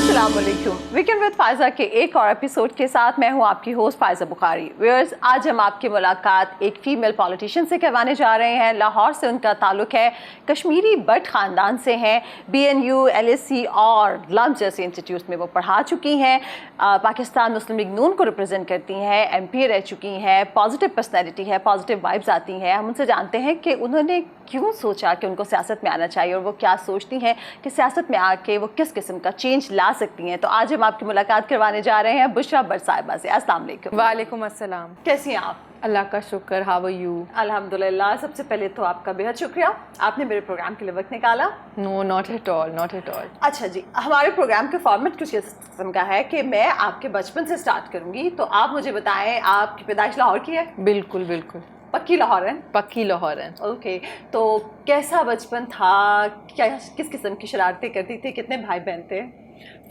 अस्सलामुअलैकुम। Weekend with Faiza के एक और एपिसोड के साथ मैं हूं आपकी होस्ट फायजा बुखारी। व्यूअर्स, आज हम आपकी मुलाकात एक फीमेल पॉलिटिशियन से करवाने जा रहे हैं। लाहौर से उनका ताल्लुक है, कश्मीरी बट ख़ानदान से हैं। BNU, LSE और लम्स जैसे इंस्टीट्यूट में वो पढ़ा चुकी हैं। पाकिस्तान मुस्लिम लीग नून को रिप्रेजेंट करती हैं, MP रह चुकी हैं। पॉजिटिव पर्सनैलिटी है, पॉजिटिव वाइब्स आती हैं। हम उनसे जानते हैं कि उन्होंने क्यों सोचा कि उनको सियासत में आना चाहिए और वो क्या सोचती हैं कि सियासत में आके वो किस किस्म का चेंज ला सकती हैं। तो आज हम आपकी मुलाकात करवाने जा रहे हैं बुशरा बट साहिबा से। अस्सलाम वालेकुम। वालेकुम अस्सलाम। कैसी हैं आप? अल्लाह का शुक्र। How are you? अल्हम्दुलिल्लाह। सबसे पहले तो आपका बेहद शुक्रिया, आपने मेरे प्रोग्राम के लिए वक्त निकाला। No, not at all, not at all. अच्छा जी, हमारे प्रोग्राम के फॉर्मेट कुछ इस किस्म का है कि मैं आपके बचपन से स्टार्ट करूँगी, तो आप मुझे बताएं आपकी पैदाइश लाहौर की है? बिल्कुल बिल्कुल, पक्की लाहौर है? पक्की लाहौर है। ओके, तो कैसा बचपन था? क्या किस किस्म की शरारतें करती थी? कितने भाई बहन थे?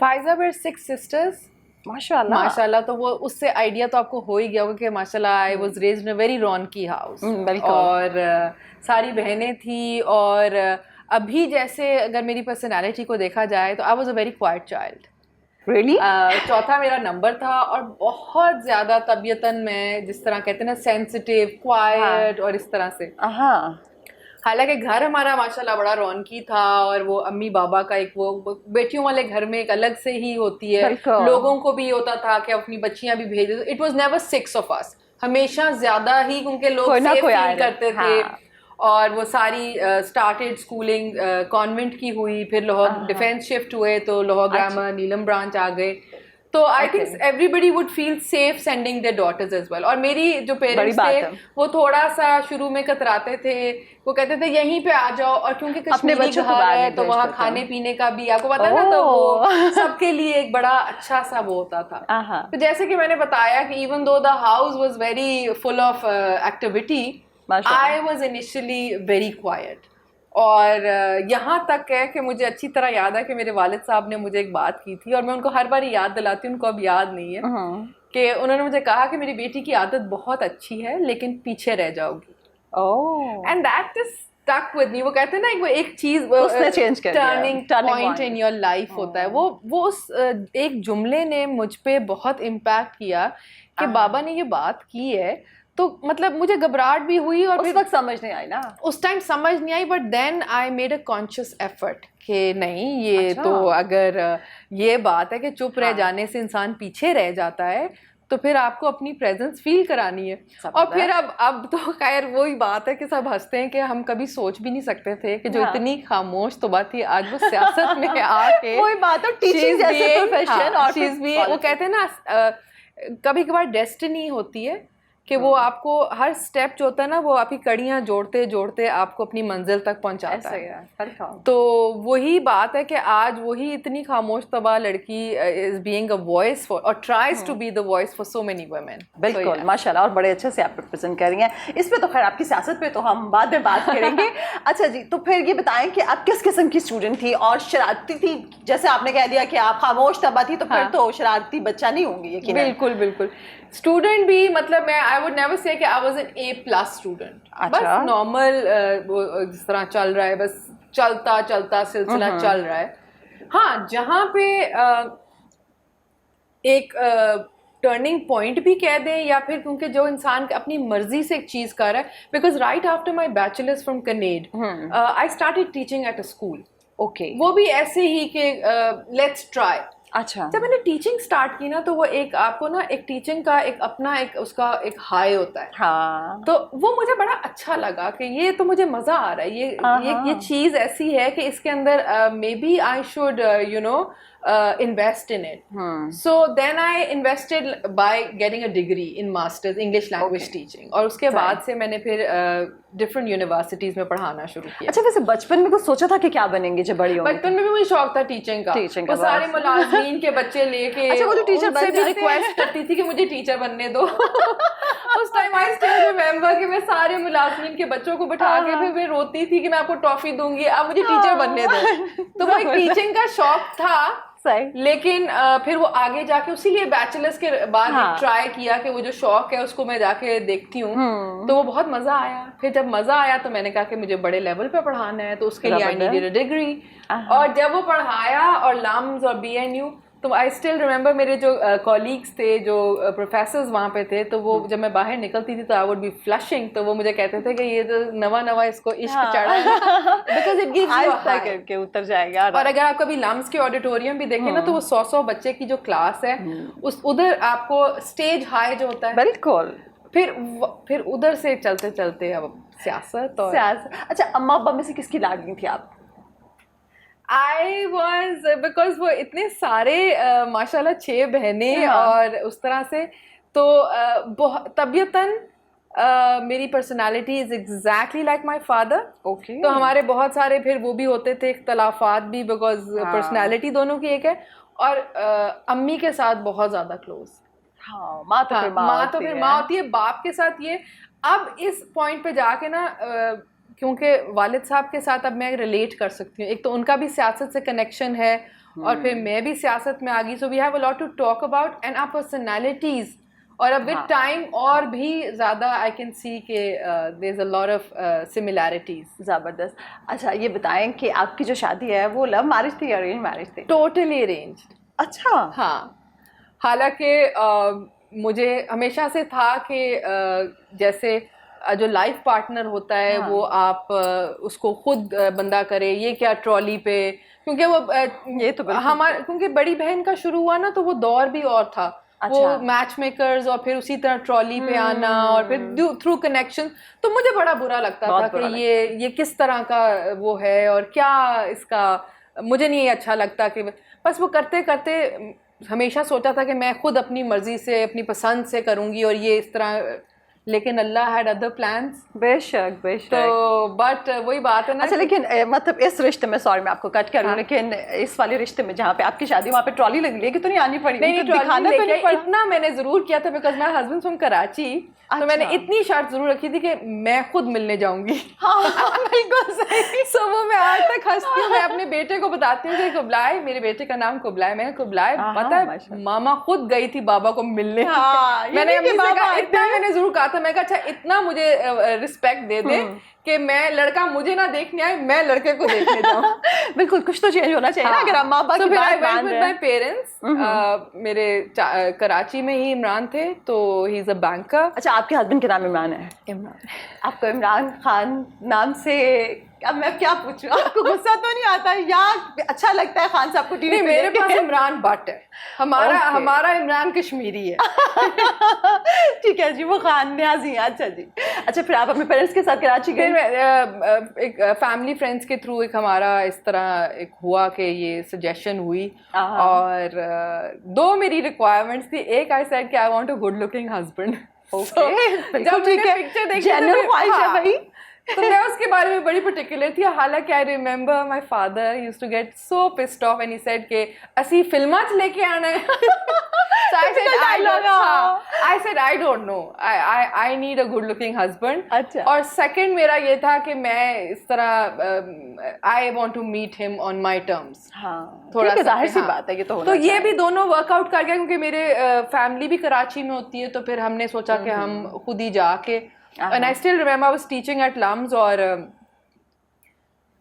Faiza were 6 sisters. माशाल्लाह माशाल्लाह। तो वो उससे आइडिया तो आपको हो ही गया होगा कि माशाल्लाह I was raised in a very रौनकी हाउस। और सारी बहनें थी। और अभी जैसे अगर मेरी पर्सनालिटी को देखा जाए तो I was a very quite child. Really? चौथा मेरा नंबर था और बहुत ज़्यादा तबीयतन में, जिस तरह कहते हैं ना, सेंसिटिव, क्वाइट और इस तरह से। हालांकि घर हमारा माशाल्लाह बड़ा रौनकी था और वो अम्मी बाबा का एक वो बेटियों वाले घर में एक अलग से ही होती है। लोगों को भी होता था कि अपनी बच्चियां भी भेज दो। It was never 6 of us, हमेशा ज्यादा ही, क्योंकि लोग सेफ फील करते थे। और वो सारी स्टार्टेड स्कूलिंग कॉन्वेंट की हुई, फिर लाहौर डिफेंस शिफ्ट हुए तो लाहौर ग्रामर नीलम ब्रांच आ गए। तो I think everybody would feel safe sending there daughters as well. और मेरी जो पेरेंट्स थे वो थोड़ा सा शुरू में कतराते थे, वो कहते थे यहीं पे आ जाओ, और क्योंकि कश्मीरी घर है तो वहाँ खाने पीने का भी आपको पता है ना, तो वो सबके लिए एक बड़ा अच्छा सा वो होता था। तो जैसे कि मैंने बताया कि even though the house was very full of activity, I was initially very quite. और यहाँ तक है कि मुझे अच्छी तरह याद है कि मेरे वालिद साहब ने मुझे एक बात की थी, और मैं उनको हर बार याद दिलाती हूँ, उनको अब याद नहीं है, कि उन्होंने मुझे कहा कि मेरी बेटी की आदत बहुत अच्छी है लेकिन पीछे रह जाओगी। And that is stuck with me. वो कहते हैं ना, वो एक चीज turning point in your life होता है। वो उस एक जुमले ने मुझ पे बहुत इम्पैक्ट किया कि बाबा ने ये बात की है। तो मतलब मुझे घबराहट भी हुई और उस वक्त समझ नहीं आई ना, उस टाइम समझ नहीं आई। But then I made a conscious effort कि नहीं, ये तो अगर ये बात है कि चुप रह जाने से इंसान पीछे रह जाता है, तो फिर आपको अपनी प्रेजेंस फील करानी है। और फिर अब तो खैर वही बात है कि सब हंसते हैं कि हम कभी सोच भी नहीं सकते थे कि जो इतनी खामोश तो बात थी, आज वो सियासत में आके वही बात है, टीचिंग जैसे प्रोफेशन और चीज भी है। वो कहते हैं ना, कभी कभार डेस्टिनी होती है कि वो आपको हर स्टेप जो होता है ना, वो आपकी कड़ियाँ जोड़ते जोड़ते आपको अपनी मंजिल तक पहुंचाता है। तो वही बात है कि आज वही इतनी खामोश तबाह लड़की is being a voice for, और tries to be the voice for so many women. बिल्कुल, माशाल्लाह, और बड़े अच्छे से आप रिप्रेजेंट कर रही हैं। इस पे तो खैर आपकी सियासत पे तो हम बाद में बात करेंगे। अच्छा जी, तो फिर ये बताएं कि आप किस किस्म की स्टूडेंट थी और शरारती थी? जैसे आपने कह दिया कि आप खामोश तबाह थी, तो फिर तो शरारती बच्चा नहीं होंगी यकीनन। बिल्कुल बिल्कुल। स्टूडेंट भी, मतलब मैं आई वुड नेवर से कि I was an A+ student. बस नॉर्मल जिस तरह चल रहा है, बस चलता चलता सिलसिला चल रहा है। हाँ, जहाँ पे एक टर्निंग पॉइंट भी कह दें, या फिर क्योंकि जो इंसान अपनी मर्जी से एक चीज़ कर रहा है, because right after my bachelors from Kinnaird I started teaching at a school. Okay, वो भी ऐसे ही कि लेट्स ट्राई। अच्छा, जब मैंने टीचिंग स्टार्ट की ना, तो वो एक आपको ना एक टीचिंग का एक अपना एक उसका एक हाई होता है। हाँ, तो वो मुझे बड़ा अच्छा लगा कि ये तो मुझे मजा आ रहा है। ये चीज ऐसी है कि इसके अंदर maybe I should you know invest in it. So then I invested by getting a degree in masters English language teaching, और उसके बाद से मैंने फिर डिफरेंट यूनिवर्सिटीज में पढ़ाना शुरू किया। अच्छा, वैसे बचपन में कुछ सोचा था कि क्या बनेंगे जब बड़ी होंगी? बचपन में भी मुझे शौक था टीचिंग का। वो सारे मुलाजिमीन के बच्चे लेके, अच्छा, वो जो टीचर से भी रिक्वेस्ट करती थी कि मुझे टीचर बनने दो। उस टाइम आई स्टिल रिमेंबर कि मैं सारे मुलाजिमीन के बच्चों को बिठा के फिर मैं रोती थी कि मैं आपको टॉफी दूंगी, आप मुझे टीचर बनने दो। तो वो एक टीचिंग का शौक था, लेकिन फिर वो आगे जाके उसीलिए बैचलर्स के बाद ट्राई किया कि वो जो शौक है उसको मैं जाके देखती हूँ। तो वो बहुत मजा आया। फिर जब मजा आया तो मैंने कहा कि मुझे बड़े लेवल पे पढ़ाना है, तो उसके लिए आई नीडेड अ डिग्री। और जब वो पढ़ाया और लम्स और BNU, तो आई स्टिल रिमेंबर मेरे जो कॉलीग्स थे, जो प्रोफेसर्स वहाँ पे थे, तो वो जब मैं बाहर निकलती थी तो आई वुड बी फ्लशिंग, तो वो मुझे कहते थे कि ये तो नवा इसको इश्क चढ़ा है, because it gives you a high के उतर जाएगा। और अगर आप कभी लम्स के ऑडिटोरियम भी देखें ना, तो वो 100 बच्चे की जो क्लास है, उस उधर आपको स्टेज हाई जो होता है, बिल्कुल, फिर उधर से चलते चलते अब सियासत और अच्छा, अम्मा अब्बा में से किसकी लाडली थी आप? आई वॉज, बिकॉज वो इतने सारे माशाल्लाह 6 बहनें और उस तरह से, तो तबीयतन मेरी personality is exactly like my father. तो हमारे बहुत सारे फिर वो भी होते थे इख्तलाफात भी, बिकॉज पर्सनालिटी दोनों की एक है, और अम्मी के साथ बहुत ज़्यादा क्लोज। माँ तो फिर माँ होती है, बाप के साथ ये। अब इस पॉइंट पे जाके ना, क्योंकि वालिद साहब के साथ अब मैं रिलेट कर सकती हूँ, एक तो उनका भी सियासत से कनेक्शन है और फिर मैं भी सियासत में आ गई, so we have a lot to talk about and our personalities, और अब विद टाइम और भी ज़्यादा आई कैन सी के there is a lot of similarities. ज़बरदस्त। अच्छा, ये बताएं कि आपकी जो शादी है वो लव मैरिज थी या अरेंज मैरिज थी? Totally arranged. अच्छा। हाँ, हालांकि मुझे हमेशा से था कि जैसे जो लाइफ पार्टनर होता है, वो आप उसको खुद बंदा करे, ये क्या ट्रॉली पे, क्योंकि वो ये तो हमारे, क्योंकि बड़ी बहन का शुरू हुआ ना, तो वो दौर भी और था। अच्छा। वो मैच मेकर्स और फिर उसी तरह ट्रॉली पे आना और फिर थ्रू कनेक्शन, तो मुझे बड़ा बुरा लगता था कि ये किस तरह का वो है और क्या इसका, मुझे नहीं अच्छा लगता कि बस वो करते करते हमेशा सोचा था कि मैं खुद अपनी मर्जी से, अपनी पसंद से करूँगी और ये इस तरह, लेकिन अल्लाह हैड अदर प्लान्स। बेशक। तो बट वही बात है ना। अच्छा, लेकिन मतलब इस रिश्ते में, सॉरी मैं आपको कट कर रही हूँ, लेकिन इस वाले रिश्ते में जहाँ पे आपकी शादी, वहाँ पे ट्रॉली लेके तो नहीं आनी पड़ी? नहीं, ट्रॉली लेके इतना मैंने जरूर किया था, because my husband from Karachi. अच्छा। तो मैंने इतनी शर्त जरूर रखी थी कि मैं खुद मिलने जाऊंगी। बिल्कुल सही। सो वो मैं आज तक हंसती हूँ, मैं अपने बेटे को बताती हूँ कि कुबलाई, मेरे बेटे का नाम कुबलाई, मैं कुबलाई, पता है मामा खुद गई थी बाबा को मिलने। मैंने इतना मैंने जरूर कहा था, मैं कहा अच्छा इतना मुझे रिस्पेक्ट दे दे कि मैं लड़का मुझे ना देखने आए, मैं लड़के को देखने जाऊँ। बिल्कुल, कुछ तो चेंज होना चाहिए ना, अगर आप माँ बाप की बात मान रहे हैं। माय पेरेंट्स, मेरे कराची में ही इमरान थे, तो ही इज अ बैंकर। अच्छा, आपके हस्बैंड के नाम इमरान है? इमरान। आपको इमरान खान नाम से, अब मैं क्या पूछूं, आपको गुस्सा तो नहीं आता या अच्छा लगता है खान साहब को टीवी पे? मेरे पास इमरान भट्ट है, हमारा इमरान कश्मीरी है। ठीक है जी, वो खान न्याजी है। अच्छा जी। अच्छा, फिर आप अपने पेरेंट्स के साथ कराची गए? एक फैमिली फ्रेंड्स के थ्रू एक हमारा इस तरह एक हुआ कि ये सजेशन हुई, और 2 मेरी रिक्वायरमेंट्स थी। एक आई सेड कि I want a good looking husband. जब मैंने पिक्चर देखी जनरल ख्वाहिश है भाई, तो मैं उसके बारे में बड़ी पर्टिकुलर थी। हालांकि I remember my father used to get so pissed off and he said कि असी फिल्मा च लेके आना है। So I said I don't know, I need a good looking husband। अच्छा। और सेकंड मेरा ये था कि मैं इस तरह I want to meet him on my terms। हाँ, थोड़ा सा जाहिर सी बात है, ये तो होना चाहिए। ये भी दोनों वर्कआउट कर गया, क्योंकि मेरे फैमिली भी कराची में होती है, तो फिर हमने सोचा कि हम खुद ही जाके, and I still remember I was teaching at Lums, और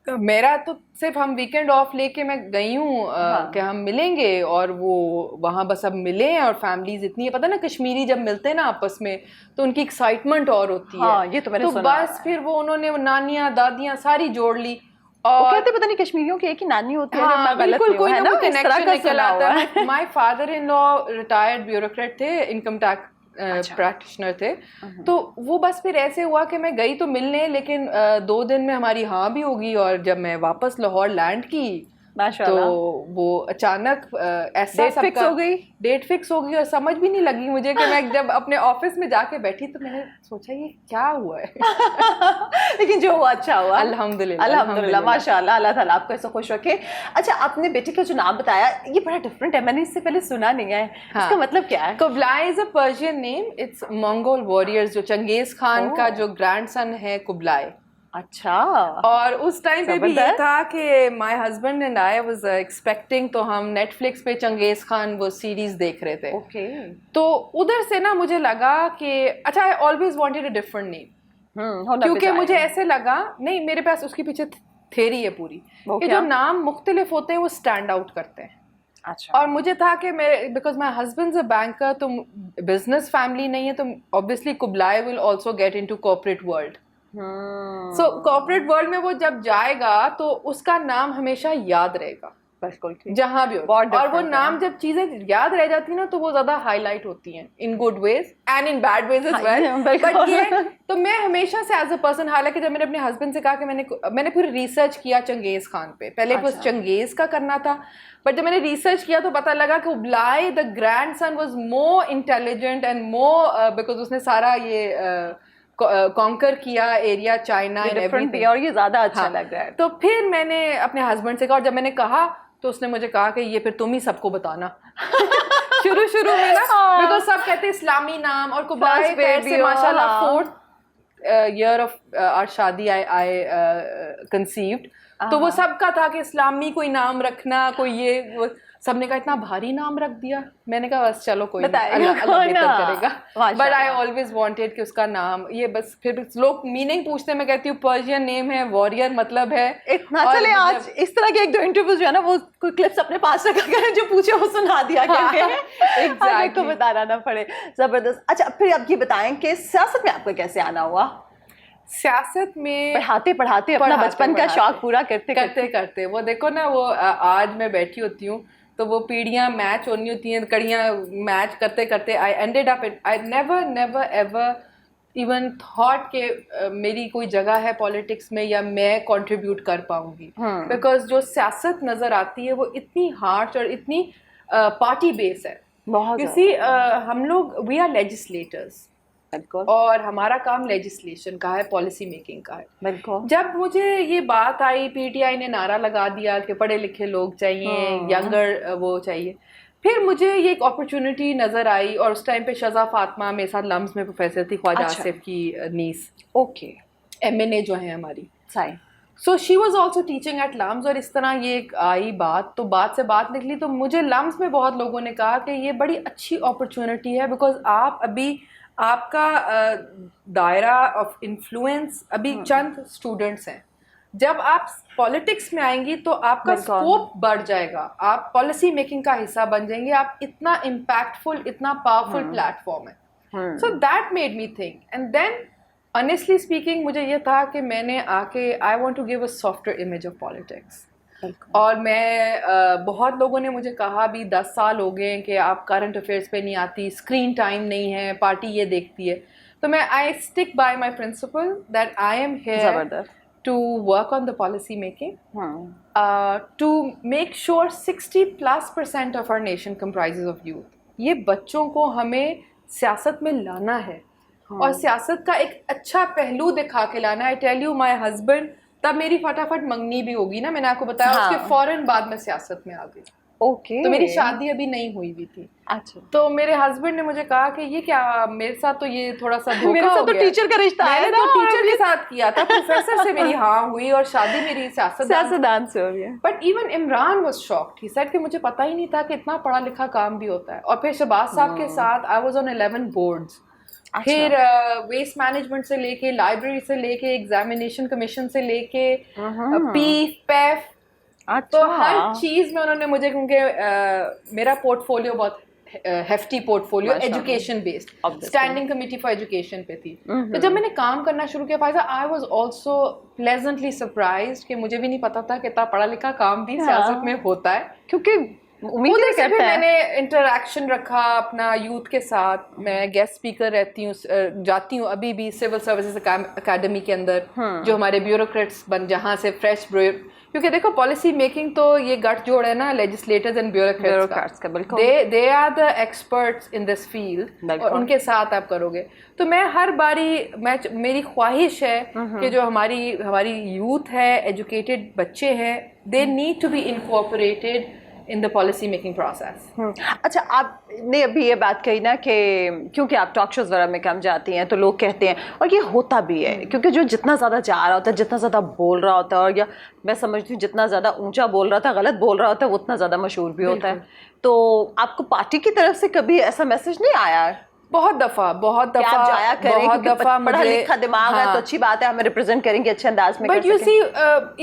मेरा तो सिर्फ हम वीकेंड ऑफ लेके मैं गई हूँ कि हम मिलेंगे, और वो वहाँ बस अब मिले हैं, और फैमिलीज इतनी है, पता ना कश्मीरी जब मिलते हैं ना आपस में, तो उनकी एक्साइटमेंट और होती है। ये तो मैंने सुना। बस फिर वो उन्होंने नानियाँ दादियाँ सारी जोड़ ली, और कहते पता नहीं कश्मीरियों की एक ही नानी होती है। हाँ, बिल्कुल, कोई ना कोई कनेक्शन निकल आता है। My father in law retired bureaucrat थे, इनकम टैक्स प्रैक्टिशनर थे, तो वो बस फिर ऐसे हुआ कि मैं गई तो मिलने, लेकिन 2 दिन में हमारी हाँ भी होगी, और जब मैं वापस लाहौर लैंड की तो वो अचानक ऐसा डेट फिक्स हो गई, और समझ भी नहीं लगी मुझे कि मैं जब अपने ऑफिस में जाके बैठी तो मैंने सोचा ये क्या हुआ है। लेकिन जो हुआ अच्छा हुआ, अल्हम्दुलिल्लाह माशाल्लाह, अल्लाह ताला आपको ऐसा खुश रखे। अच्छा, आपने बेटे का जो नाम बताया ये बड़ा डिफरेंट है, मैंने इससे पहले सुना नहीं है। इसका मतलब क्या है? Kublai is a Persian name, it's Mongol warriors, जो चंगेज खान का जो ग्रैंडसन है कुबलाई। अच्छा। और उस टाइम पे भी ये था कि my husband and I was expecting, तो हम नेटफ्लिक्स पे चंगेज खान वो सीरीज देख रहे थे। ओके। तो उधर से ना मुझे लगा कि अच्छा, I always wanted a different name, क्योंकि मुझे ऐसे लगा, नहीं मेरे पास उसके पीछे थ्योरी है पूरी, कि जो नाम मुख्तलिफ होते हैं वो स्टैंड आउट करते हैं। अच्छा। और मुझे था कि मैं, because my husband a banker, तो बिजनेस फैमिली नहीं है, तो obviously Kublai will also get into corporate world. So corporate world में वो जब जाएगा तो उसका नाम हमेशा याद रहेगा, बिल्कुल जहां भी हो। और वो नाम जब चीजें याद रह जाती है ना, तो वो ज्यादा हाईलाइट होती हैं, in good ways and in bad ways as well. But ये तो मैं हमेशा से एज अ पर्सन, हालांकि जब मैंने अपने हस्बैंड से कहा कि मैंने पूरी रिसर्च किया चंगेज खान पे, पहले कुछ चंगेज का करना था, बट जब मैंने रिसर्च किया तो पता लगा कि Kublai the grandson was more intelligent and more, because उसने सारा ये कॉन्कर किया एरिया, चाइना एंड एवरीथिंग, और ये ज्यादा अच्छा लग रहा है। तो फिर मैंने अपने हस्बैंड से कहा, और जब मैंने कहा तो उसने मुझे कहा कि ये फिर तुम ही सबको बताना। शुरू में ना, बिकॉज सब कहते हैं इस्लामी नाम, और कुबलाई से माशाल्लाह 4th ईयर ऑफ आवर शादी आई कंसीव्ड, तो वो सबका था कि इस्लामी कोई नाम रखना, कोई ये, सबने कहा इतना भारी नाम रख दिया। मैंने कहा बस चलो कोई नहीं, अल्लाह बेहतर करेगा। बट आई ऑलवेज वांटेड कि उसका नाम ये, बस फिर लोग मीनिंग पूछते, मैं कहती हूँ पर्शियन नेम है, वॉरियर मतलब है इतना। चले आज इस तरह के 1-2 इंटरव्यूज जो है ना, वो कोई क्लिप्स अपने पास रखा करें, जो पूछे वो सुना दिया करें, एग्जैक्टली को बताना ना पड़े। जबरदस्त। अच्छा, फिर अब ये बताएं कि सियासत में आपका कैसे आना हुआ? सियासत में पढ़ाते अपना बचपन का शौक पूरा करते वो देखो ना, वो आज मैं बैठी होती हूँ तो वो पीढ़ियाँ मैच होनी होती हैं, कड़ियाँ मैच करते करते I ended up it, I never ever even thought के मेरी कोई जगह है पॉलिटिक्स में या मैं कंट्रीब्यूट कर पाऊंगी, बिकॉज जो सियासत नजर आती है वो इतनी हार्श और इतनी पार्टी बेस है। किसी हम लोग वी आर लेजिस्लेटर्स, और हमारा काम लेजिस्लेशन का है, पॉलिसी मेकिंग का है। जब मुझे ये बात आई, पीटीआई ने नारा लगा दिया कि पढ़े लिखे लोग चाहिए, यंगर वो चाहिए, फिर मुझे ये एक अपॉर्चुनिटी नजर आई, और उस टाइम पे शज़ा फातिमा मेरे साथ लम्स में प्रोफेसर थी, ख्वाजा आसिफ की नीस, ओके, MNA जो है हमारी, so she was also teaching at LUMS, और इस तरह ये एक आई बात, तो बात से बात निकली, तो मुझे लम्स में बहुत लोगों ने कहा कि ये बड़ी अच्छी अपॉर्चुनिटी है, बिकॉज आप अभी आपका दायरा ऑफ इन्फ्लुएंस अभी चंद स्टूडेंट्स हैं, जब आप पॉलिटिक्स में आएंगी तो आपका स्कोप बढ़ जाएगा, आप पॉलिसी मेकिंग का हिस्सा बन जाएंगे, आप इतना इम्पैक्टफुल, इतना पावरफुल प्लेटफॉर्म है। So that made me think, and then honestly speaking मुझे ये था कि मैंने आके I want to give a software image of politics, और मैं बहुत लोगों ने मुझे कहा भी 10 साल हो गए कि आप करंट अफेयर्स पे नहीं आती, स्क्रीन टाइम नहीं है, पार्टी ये देखती है, तो मैं I stick by my principle that I am here to work on the policy making, to make sure 60+% of our nation comprises of youth. ये बच्चों को हमें सियासत में लाना है, और सियासत का एक अच्छा पहलू दिखा के लाना है। I tell you, my husband, तब मेरी फटाफट मंगनी भी होगी ना, मैंने आपको बताया, उसके फौरन बाद में सियासत में आ गई। ओके, तो मेरी शादी अभी नहीं हुई भी थी। अच्छा, तो मेरे हस्बैंड ने मुझे कहा कि ये क्या, मेरे साथ तो ये थोड़ा सा धोखा मेरे साथ हो तो गया। टीचर का रिश्ता है मैंने तो टीचर के साथ किया था, प्रोफेसर से मेरी हाँ हुई, और शादी मेरी सियासतदान से हो गई। But even Imran was shocked, he said कि मुझे पता ही नहीं था कि इतना पढ़ा लिखा काम भी होता है। और फिर शहबाज साहब के साथ आई वाज ऑन 11 बोर्ड्स, फिर वेस्ट मैनेजमेंट से लेके, लाइब्रेरी से लेके, एग्जामिनेशन कमीशन से लेके, पीफ पैफ, तो हर चीज में उन्होंने मुझे, क्योंकि मेरा पोर्टफोलियो बहुत hefty portfolio education based, standing committee for education पे थी। तो जब मैंने काम करना शुरू किया Faiza, I was also pleasantly surprised कि मुझे भी नहीं पता था कि इतना पढ़ा लिखा काम भी सियासत में होता है, क्योंकि उधर से भी मैंने इंटरेक्शन रखा अपना यूथ के साथ। मैं गेस्ट स्पीकर रहती हूँ, जाती हूँ अभी भी सिविल सर्विसेज अकेडमी के अंदर, जो हमारे ब्यूरोक्रेट्स जहाँ से फ्रेश, क्योंकि देखो पॉलिसी मेकिंग तो ये गठजोड़ है ना लेजिस्लेटर्स एंड ब्यूरोक्रेट्स का, बिल्कुल they are the experts in this field, और उनके साथ आप करोगे। तो मैं हर बारी मेरी ख्वाहिश है कि जो हमारी यूथ है, एजुकेटेड बच्चे हैं, they need to be incorporated in the policy making process. अच्छा, आपने अभी ये बात कही ना कि क्योंकि आप टॉक शोज वगैरह में कम जाती हैं, तो लोग कहते हैं, और ये होता भी है, क्योंकि जो जितना ज़्यादा जा रहा होता है, जितना ज़्यादा बोल रहा होता है, और या मैं समझती हूँ जितना ज़्यादा ऊंचा बोल रहा था, गलत बोल रहा होता है, उतना ज़्यादा मशहूर भी होता है। तो आपको पार्टी की तरफ से कभी ऐसा मैसेज नहीं आया? बहुत दफा आप जाया करें, बहुत दफा पढ़ा लिखा दिमाग है तो अच्छी बात है, हमें रिप्रेजेंट करेंगे अच्छे अंदाज में। But you see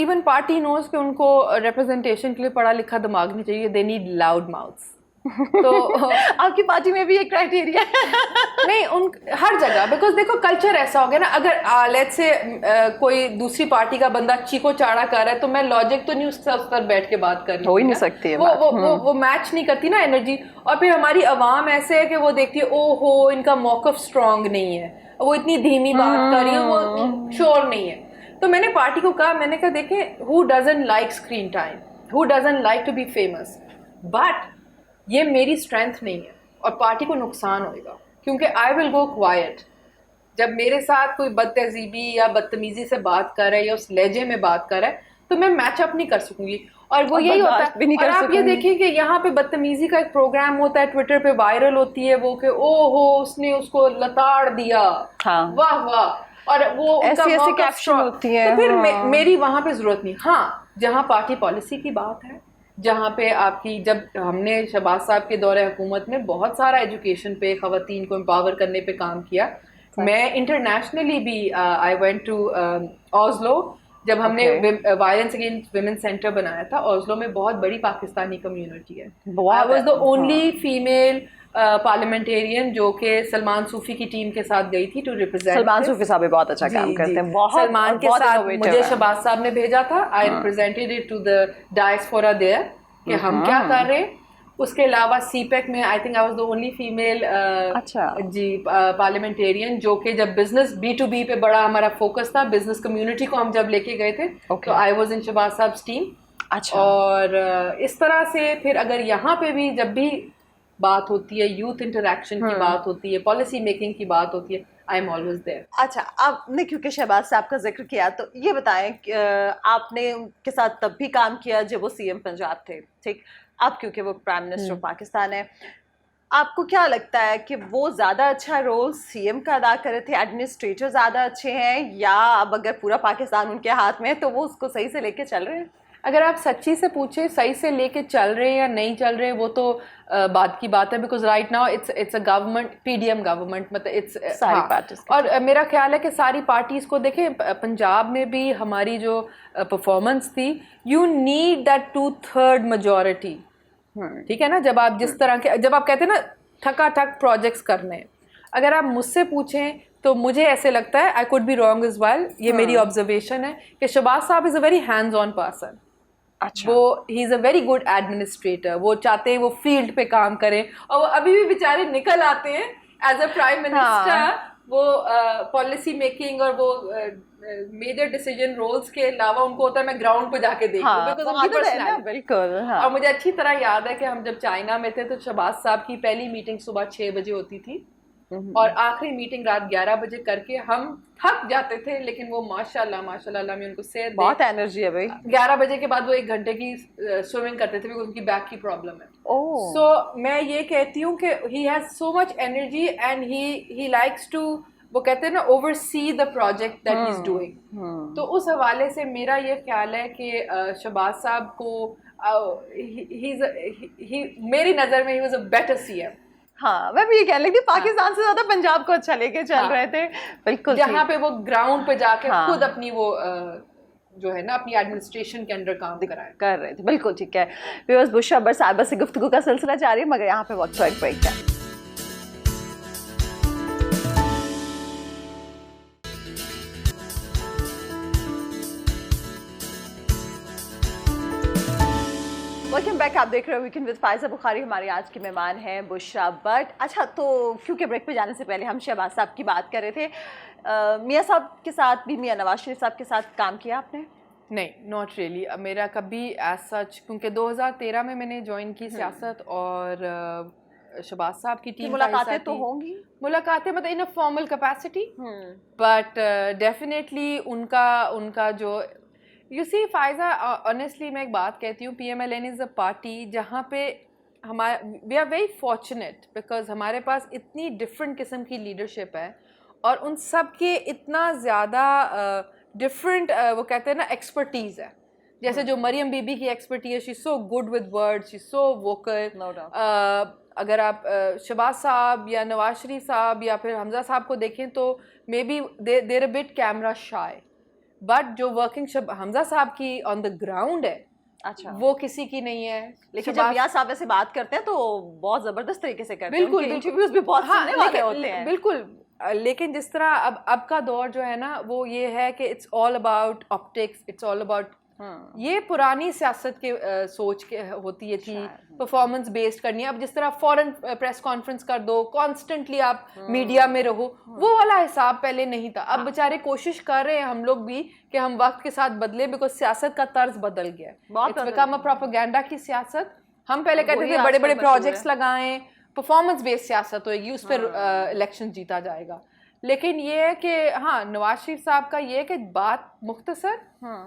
even party knows कि उनको रिप्रेजेंटेशन के लिए पढ़ा लिखा दिमाग नहीं चाहिए, दे नीड लाउड माउथ्स। तो आपकी पार्टी में भी एक क्राइटेरिया है नहीं उन हर जगह, बिकॉज देखो कल्चर ऐसा हो गया ना, अगर लेट्स से कोई दूसरी पार्टी का बंदा चीको चाड़ा कर रहा है तो मैं लॉजिक तो नहीं उसके उस पर बैठ के बात कर रही हो ही नहीं सकती है वो मैच नहीं करती ना एनर्जी। और फिर हमारी आवाम ऐसे है कि वो देखती है ओहो इनका मौकफ स्ट्रांग नहीं है, वो इतनी धीमी बात कर रही है, वो श्योर नहीं है। तो मैंने पार्टी को कहा, मैंने कहा देखें who doesn't like screen time, who doesn't like to be famous, but ये मेरी स्ट्रेंथ नहीं है और पार्टी को नुकसान होएगा, क्योंकि आई विल गो क्वाइट। जब मेरे साथ कोई बदतहजीबी या बदतमीजी से बात कर रहा है या उस लहजे में बात कर रहा है तो मैं मैचअप नहीं कर सकूंगी। और वो यही होता है। और आप ये देखिए कि यहाँ पे बदतमीजी का एक प्रोग्राम होता है, ट्विटर पे वायरल होती है वो कि ओहो उसने उसको लताड़ दिया, वाह वाह, और वो उनका कैप्शन होती है। तो फिर मेरी वहां पे जरूरत नहीं। हाँ, जहाँ पार्टी पॉलिसी की बात है, जहाँ पे आपकी, जब हमने शहबाज साहब के दौरे हुकूमत में बहुत सारा एजुकेशन पे, खवातीन को एम्पावर करने पे काम किया। मैं इंटरनेशनली भी आई वेंट टू ऑस्लो, जब हमने वायलेंस अगेंस्ट विमेन सेंटर बनाया था। ऑस्लो में बहुत बड़ी पाकिस्तानी कम्युनिटी है। I was the only female parliamentarian जो कि सलमान सूफी की टीम के साथ गई थी टू रिप्रेजेंट। सलमान सूफी साहब भी बहुत अच्छा काम करते हैं, बहुत सलमान के साथ मुझे शहबाज साहब ने भेजा था। I represented it to the diaspora there कि हम क्या कर रहे हैं। उसके अलावा सीपेक में I think I was the only female parliamentarian जो कि जब बिजनेस B2B पे बड़ा हमारा फोकस था, बिजनेस कम्युनिटी को हम जब लेके गए थे तो आई वाज इन शहबाज साहब टीम। अच्छा। और इस तरह से फिर अगर यहाँ पे भी जब भी बात होती है, यूथ इंटरेक्शन की बात होती है, पॉलिसी मेकिंग की बात होती है, आई एम ऑलवेज देयर। अच्छा, आपने क्योंकि शहबाज साहब का जिक्र किया तो ये बताएं, आपने उनके साथ तब भी काम किया जब वो CM पंजाब थे, ठीक? अब क्योंकि वो प्राइम मिनिस्टर पाकिस्तान है, आपको क्या लगता है कि वो ज़्यादा अच्छा रोल CM का अदा कर रहे थे, एडमिनिस्ट्रेटर ज़्यादा अच्छे हैं, या अब अगर पूरा पाकिस्तान उनके हाथ में है तो वो उसको सही से लेके चल रहे हैं? अगर आप सच्ची से पूछे सही से लेके चल रहे हैं या नहीं चल रहे, वो तो बात की बात है। Because right now it's a government, PDM government, मतलब इट्स सारी पार्टीज। और मेरा ख्याल है कि सारी पार्टीज को देखें, पंजाब में भी हमारी जो परफॉर्मेंस थी, यू नीड दैट 2/3 मेजॉरिटी, ठीक है ना। जब आप जिस तरह के, जब आप कहते हैं ना ठकाठक प्रोजेक्ट्स करने, अगर आप मुझसे पूछें तो मुझे ऐसे लगता है, I could be wrong is well, ये मेरी ऑब्जर्वेशन है कि शहबाज साहब is a very hands on person. अच्छा। वो he is a very good administrator. वो चाहते हैं वो फील्ड पे काम करें, और वो अभी भी बेचारे निकल आते हैं एज अ प्राइम मिनिस्टर। वो पॉलिसी मेकिंग और वो मेजर डिसीजन रोल्स के अलावा उनको होता है मैं ग्राउंड पे जाके देखूं। बिल्कुल। और मुझे अच्छी तरह याद है कि हम जब चाइना में थे तो शहबाज साहब की पहली मीटिंग सुबह 6 बजे होती थी और आखिरी मीटिंग रात 11 बजे करके हम थक जाते थे, लेकिन वो माशाल्लाह माशाल्लाह में उनको सेहत बहुत एनर्जी है भाई। 11 बजे के बाद वो 1 घंटे की स्विमिंग करते थे क्योंकि उनकी बैक की प्रॉब्लम है। सो मैं ये कहती हूँ कि he has so much energy and he likes to, वो कहते हैं ना, oversee the project that he is doing. तो उस हवाले से मेरा ये ख्याल है कि शहबाज साहब को मेरी नज़र में he was a better CM। हाँ, मैं भी ये कह रही थी, पाकिस्तान से ज्यादा पंजाब को अच्छा लेके चल रहे थे। बिल्कुल, जहाँ पे वो ग्राउंड पे जाके खुद अपनी वो जो है ना अपनी एडमिनिस्ट्रेशन के अंडर काम कर रहे थे। बिल्कुल ठीक है। व्यूअर्स, बुशरा अब्बर साहिबा से गुफ्तगू का सिलसिला जारी है, मगर यहाँ पे वक्त पर एक ब्रेक है। Welcome back. आप देख रहे हो वीकेंड विद फायजा बुखारी। हमारे आज के मेहमान हैं बुशरा भट्ट। अच्छा, तो क्योंकि ब्रेक पे जाने से पहले हम शहबाज साहब की बात कर रहे थे, मियाँ साहब के साथ भी, मियाँ नवाज शरीफ साहब के साथ काम किया आपने? नहीं, नॉट रियली। मेरा कभी एज सच, क्योंकि 2013 में मैंने ज्वाइन की सियासत और शहबाज साहब की टीम मुलाकातें तो होंगी, मुलाकातें मतलब in a formal capacity, but definitely उनका जो यू सी फायजा, ऑनेस्टली मैं एक बात कहती हूँ, PMLN इज़ अ पार्टी जहाँ पे we are very fortunate because हमारे पास इतनी डिफरेंट किस्म की लीडरशिप है और उन सब के इतना ज़्यादा डिफरेंट वो कहते हैं ना एक्सपर्टीज़ है। जैसे जो मरियम बीबी की expertise, she so good with words, she so vocal. अगर आप शहबाज साहब या नवाज शरीफ साहब या फिर हमजा साहब को देखें तो may be there a bit camera shy, but जो वर्किंग हमजा साहब की ऑन द ग्राउंड है, अच्छा, वो किसी की नहीं है। लेकिन जब मियां साहब ऐसे बात करते हैं तो बहुत जबरदस्त तरीके से करते हैं, बिल्कुल, इंटरव्यूज भी बहुत सुनने वाले होते हैं। बिल्कुल, लेकिन जिस तरह अब का दौर जो है ना, वो ये है कि it's all about optics, it's all about, ये पुरानी सियासत के सोच के होती है थी, परफॉर्मेंस बेस्ड करनी है। अब जिस तरह फॉरेन प्रेस कॉन्फ्रेंस कर दो, कॉन्स्टेंटली आप मीडिया में रहो, वो वाला हिसाब पहले नहीं था। अब बेचारे कोशिश कर रहे हैं हम लोग भी कि हम वक्त के साथ बदले, बिकॉज सियासत का तर्ज बदल गया है, इट्स बिकम अ प्रोपेगेंडा की सियासत। हम पहले कहते थे बड़े बड़े प्रोजेक्ट्स लगाएं, परफॉर्मेंस बेस्ड सियासत होगी, उस पर इलेक्शन जीता जाएगा। लेकिन ये है कि हाँ, नवाज शरीफ साहब का ये है कि बात मुख्तसर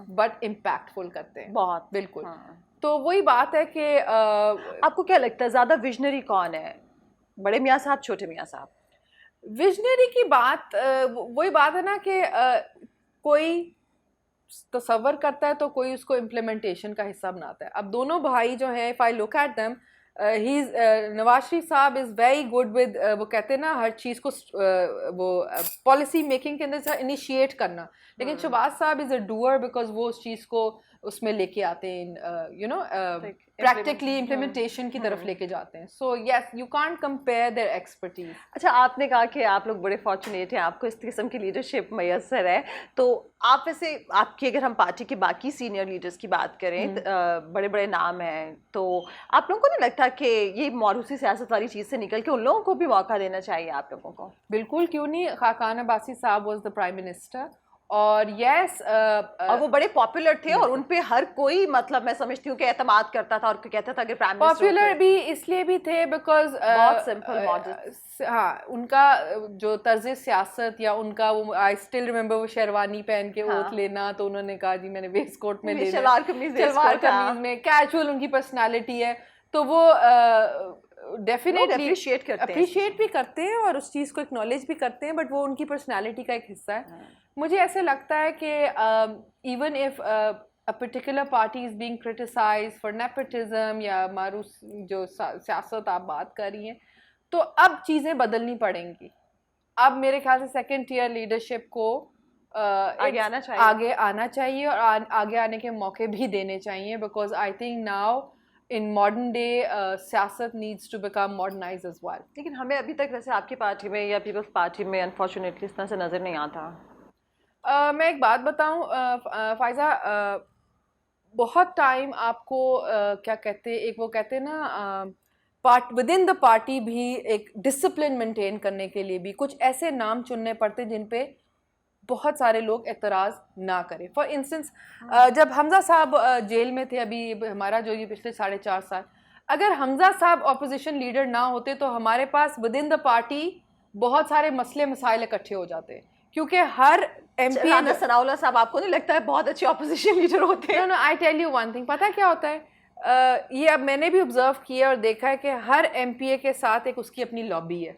बट इम्पैक्टफुल करते हैं बहुत, बिल्कुल। तो वही बात है कि आपको क्या लगता है ज़्यादा विजनरी कौन है, बड़े मियाँ साहब, छोटे मियाँ साहब? विजनरी की बात वही बात है ना कि कोई तसव्वुर करता है तो कोई उसको इम्प्लीमेंटेशन का हिस्सा बनाता है। अब दोनों भाई जो हैं, if I look at them, Nawaz Sharif साहब इज़ वेरी गुड विद, वो कहते हैं ना हर चीज़ को वो पॉलिसी मेकिंग के अंदर से इनिशिएट करना, लेकिन शहबाज साहब इज़ अ डूअर, बिकॉज वो उस चीज़ को उसमें लेके आते हैं, यू नो, प्रैक्टिकली इम्प्लीमेंटेशन की तरफ लेके जाते हैं। So yes, you can't compare there expertise. अच्छा, आपने कहा कि आप लोग बड़े फॉर्चुनेट हैं, आपको इस किस्म की लीडरशिप मैसर है, तो आप वैसे आपकी, अगर हम पार्टी के बाकी सीनियर लीडर्स की बात करें, बड़े बड़े नाम हैं, तो आप लोगों को नहीं लगता कि ये मौरूसी सियासत वाली चीज़ से निकल के उन लोगों को भी मौका देना चाहिए आप लोगों को? बिल्कुल, क्यों नहीं। खाकान अब्बासी साहब वाज द प्राइम मिनिस्टर, और यस, और वो बड़े पॉपुलर थे, और उन पे हर कोई, मतलब मैं समझती हूँ कि एतमाद करता था और कहता था कि प्राइम मिनिस्टर। पॉपुलर भी इसलिए भी थे बिकॉज बहुत सिंपल मॉडल, हाँ, उनका जो तर्ज सियासत या उनका वो, आई स्टिल रिमेंबर वो शेरवानी पहन के ओथ लेना, तो उन्होंने कहा जी मैंने वेस्ट कोट में लेना, शलवार कमीज में, कैजुअल उनकी पर्सनैलिटी है, तो वो डेफिनेटली अप्रिशिएट भी करते हैं और उस चीज़ को एक्नॉलेज भी करते हैं, बट वो उनकी पर्सनैलिटी का एक हिस्सा है। मुझे ऐसे लगता है कि even if a particular party is being criticised for nepotism या मारूस जो सियासत आप बात कर रही हैं, तो अब चीज़ें बदलनी पड़ेंगी। अब मेरे ख्याल से सेकंड टियर लीडरशिप को आगे आना चाहिए और आगे आने के मौके भी देने चाहिए, because I think now in modern day सियासत needs to become modernized as well। लेकिन हमें अभी तक वैसे आपकी पार्टी में या पीपल्स पार्टी में अनफॉर्चुनेटली इस तरह से नज़र नहीं आता। मैं एक बात बताऊं फ़ायज़ा, बहुत टाइम आपको क्या कहते हैं, एक वो कहते हैं ना विद इन द पार्टी भी एक डिसिप्लिन मेंटेन करने के लिए भी कुछ ऐसे नाम चुनने पड़ते जिन पे बहुत सारे लोग एतराज़ ना करें। फॉर इंस्टेंस, जब हमजा साहब जेल में थे, अभी हमारा जो ये पिछले 4.5 साल, अगर हमजा साहब ऑपोजिशन लीडर ना होते तो हमारे पास विद इन द पार्टी बहुत सारे मसले मसाइल इकट्ठे हो जाते, क्योंकि हर MP राना सनाउल्लाह साहब, आपको नहीं लगता है बहुत अच्छे ऑपोजिशन लीडर होते हैं? No, I tell you one thing, पता है क्या होता है, ये अब मैंने भी ऑब्जर्व किया और देखा है कि हर MPA के साथ एक उसकी अपनी लॉबी है।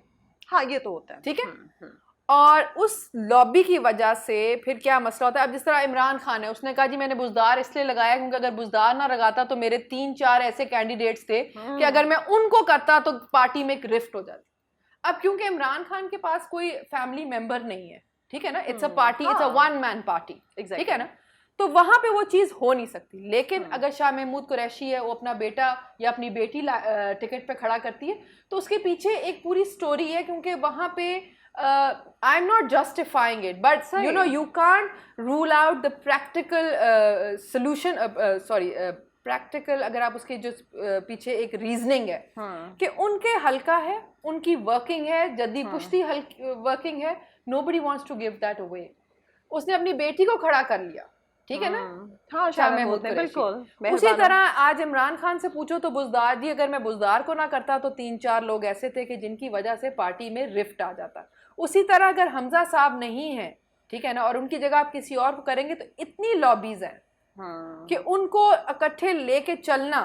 हाँ, ये तो होता है, ठीक है। और उस लॉबी की वजह से फिर क्या मसला होता है। अब जिस तरह इमरान खान है, उसने कहा जी मैंने बुज़दार इसलिए लगाया क्योंकि अगर बुज़दार ना लगाता तो मेरे 3-4 ऐसे कैंडिडेट्स थे कि अगर मैं उनको करता तो पार्टी में एक रिफ्ट हो जाती। अब क्योंकि इमरान खान के पास कोई फैमिली मेंबर नहीं है, ठीक है ना, it's a party, it's a one man party, ठीक है ना, तो वहां पे वो चीज़ हो नहीं सकती। लेकिन अगर शाह महमूद कुरैशी है, वो अपना बेटा या अपनी बेटी टिकट पे खड़ा करती है, तो उसके पीछे एक पूरी स्टोरी है, क्योंकि वहां पे I'm not justifying it, but you know, you can't rule out the practical solution, practical, अगर आप उसके जो पीछे एक रीजनिंग है कि उनके हल्का है, उनकी वर्किंग है, जद्दी पुश्ती वर्किंग है, nobody wants to give that away। उसने अपनी बेटी को खड़ा कर लिया, ठीक है ना, हाँ, शाह महमूद ने, बिल्कुल। उसी तरह आज इमरान खान से पूछो तो बुज़दार जी, अगर मैं बुज़दार को ना करता तो 3-4 लोग ऐसे थे कि जिनकी वजह से पार्टी में रिफ्ट आ जाता। उसी तरह अगर हमजा साहब नहीं है, ठीक है ना, और उनकी जगह आप किसी और को करेंगे, तो इतनी लॉबीज हैं कि उनको इकट्ठे लेके चलना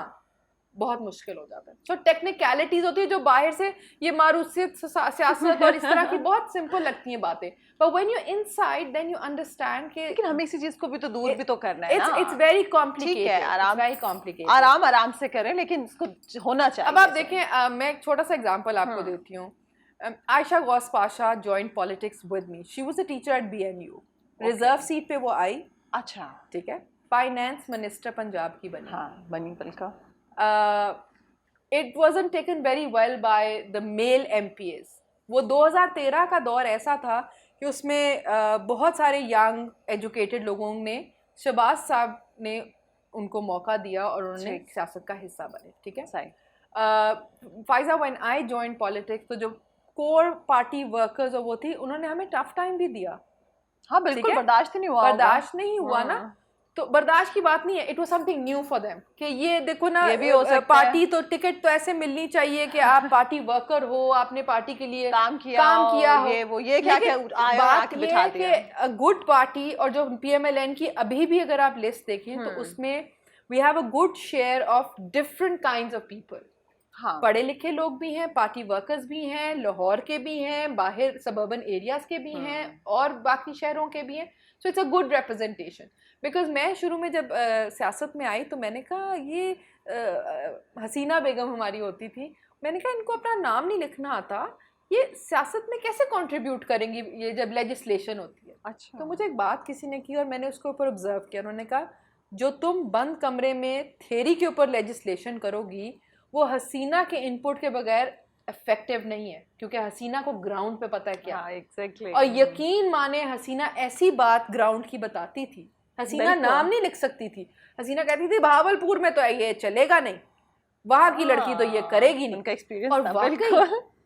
बहुत मुश्किल हो जाता है। तो टेक्निकलिटीज होती है जो बाहर से ये मारूसियत सियासत और इस तरह की बहुत सिंपल लगती हैं बातें, but when you inside then you understand कि लेकिन हमें इसी चीज को भी तो दूर भी तो करना है ना। It's very complicated. ठीक है, आराम से करें, लेकिन इसको होना चाहिए। अब आप देखें, मैं एक छोटा सा एग्जांपल आपको देती हूँ। Ayesha Ghaus Pasha joined politics with me. She was a teacher at BNU। Reserve seat पे वो आई। अच्छा, ठीक है। फाइनेंस मिनिस्टर पंजाब की बनी। हाँ, बनी बिल्कुल। It wasn't taken very well by the male MPs। वो 2013 का दौर ऐसा था कि उसमें बहुत सारे यंग एजुकेटेड लोगों ने, शहबाज साहब ने उनको मौका दिया और उन्होंने सियासत का हिस्सा बने। ठीक है, सही। Pfizer, when I join politics, तो जो कोर पार्टी वर्कर्स और वो थी, उन्होंने हमें टफ टाइम भी दिया। हाँ बिल्कुल, बर्दाश्त नहीं हुआ ना। तो बर्दाश्त की बात नहीं है, it was something new for them कि ये देखो ना, ये भी हो सकता पार्टी है। तो टिकट तो ऐसे मिलनी चाहिए कि आप पार्टी वर्कर हो, आपने पार्टी के लिए काम किया हो, ये वो ये क्या क्या आया आके बिठा दिया। कि गुड पार्टी और जो PMLN की अभी भी अगर आप लिस्ट देखें तो उसमें we have a good share of different kinds of people. हाँ, पढ़े लिखे लोग भी हैं, पार्टी वर्कर्स भी हैं, लाहौर के भी हैं, बाहर सबर्बन एरियाज के भी हैं और बाकी शहरों के भी हैं। So it's a good representation. Because मैं शुरू में जब सियासत में आई तो मैंने कहा ये हसीना बेगम हमारी होती थी, मैंने कहा इनको अपना नाम नहीं लिखना आता, ये सियासत में कैसे कंट्रीब्यूट करेंगी ये जब लेजिस्लेशन होती है। अच्छा, तो मुझे एक बात किसी ने की और मैंने उसके ऊपर ऑब्जर्व किया। उन्होंने कहा जो तुम बंद कमरे में थ्योरी के ऊपर लेजिस्लेशन करोगी वो हसीना के इनपुट के बगैर इफेक्टिव नहीं है, क्योंकि हसीना को ग्राउंड पे पता है क्या। हाँ, exactly। और यकीन माने हसीना ऐसी बात ग्राउंड की बताती थी। हसीना नाम नहीं लिख सकती थी। हसीना कहती थी भावलपुर में तो ये चलेगा नहीं, वहां की लड़की तो ये करेगी नहीं। उनका एक्सपीरियंस और